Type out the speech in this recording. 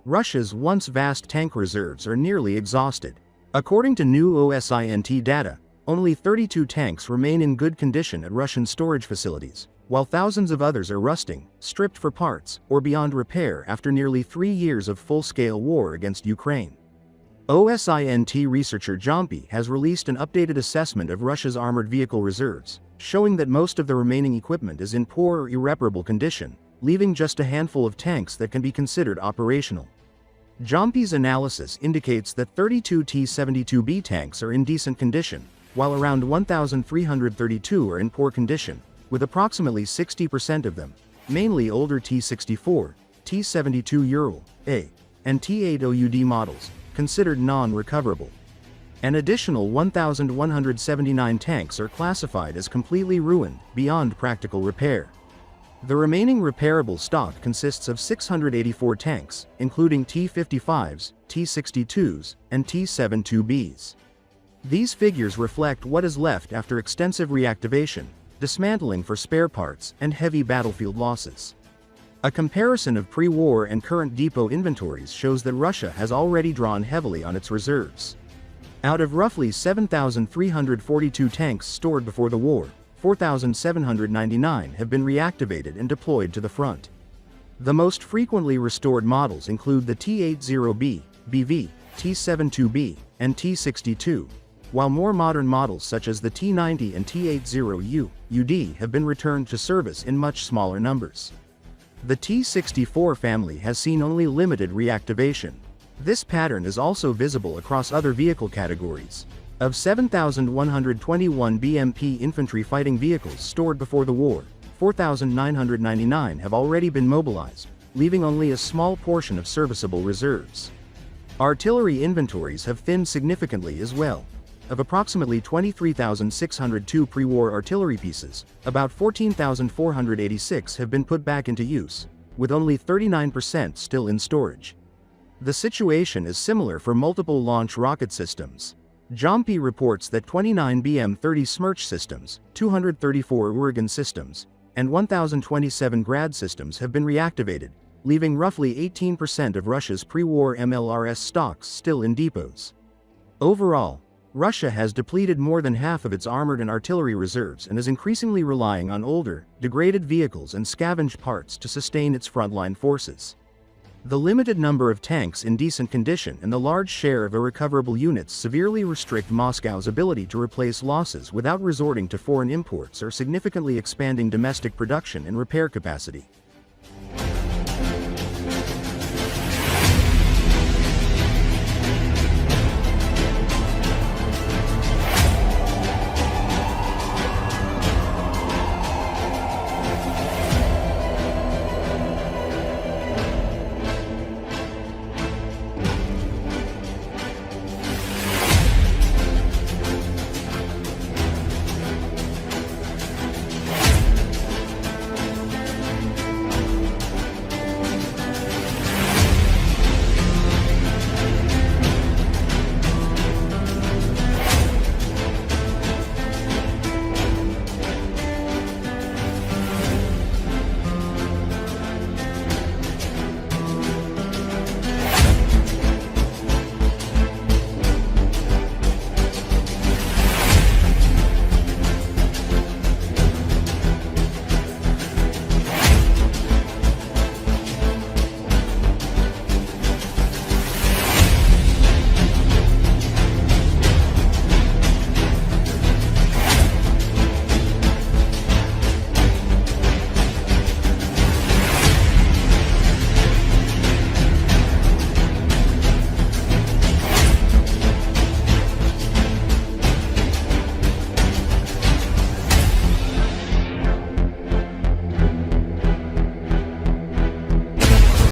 Russia's once vast tank reserves are nearly exhausted. According to new OSINT data, only 32 tanks remain in good condition at Russian storage facilities, while thousands of others are rusting, stripped for parts, or beyond repair after nearly 3 years of full-scale war against Ukraine. OSINT researcher Jompy has released an updated assessment of Russia's armored vehicle reserves, showing that most of the remaining equipment is in poor or irreparable condition, leaving just a handful of tanks that can be considered operational. Jompy's analysis indicates that 32 T-72B tanks are in decent condition, while around 1,332 are in poor condition, with approximately 60% of them, mainly older T-64, T-72 Ural, A, and T-80U models, considered non-recoverable. An additional 1,179 tanks are classified as completely ruined, beyond practical repair. The remaining repairable stock consists of 684 tanks, including T-55s, T-62s, and T-72Bs. These figures reflect what is left after extensive reactivation, dismantling for spare parts, and heavy battlefield losses. A comparison of pre-war and current depot inventories shows that Russia has already drawn heavily on its reserves. Out of roughly 7,342 tanks stored before the war, 4,799 have been reactivated and deployed to the front. The most frequently restored models include the T-80B, BV, T-72B, and T-62, while more modern models such as the T-90 and T-80U, UD have been returned to service in much smaller numbers. The T-64 family has seen only limited reactivation. This pattern is also visible across other vehicle categories. Of 7,121 BMP infantry fighting vehicles stored before the war, 4,999 have already been mobilized, leaving only a small portion of serviceable reserves. Artillery inventories have thinned significantly as well. Of approximately 23,602 pre-war artillery pieces, about 14,486 have been put back into use, with only 39% still in storage. The situation is similar for multiple launch rocket systems. Jompy reports that 29 BM-30 Smerch systems, 234 Uragan systems, and 1,027 Grad systems have been reactivated, leaving roughly 18% of Russia's pre-war MLRS stocks still in depots. Overall, Russia has depleted more than half of its armored and artillery reserves and is increasingly relying on older, degraded vehicles and scavenged parts to sustain its frontline forces. The limited number of tanks in decent condition and the large share of irrecoverable units severely restrict Moscow's ability to replace losses without resorting to foreign imports or significantly expanding domestic production and repair capacity.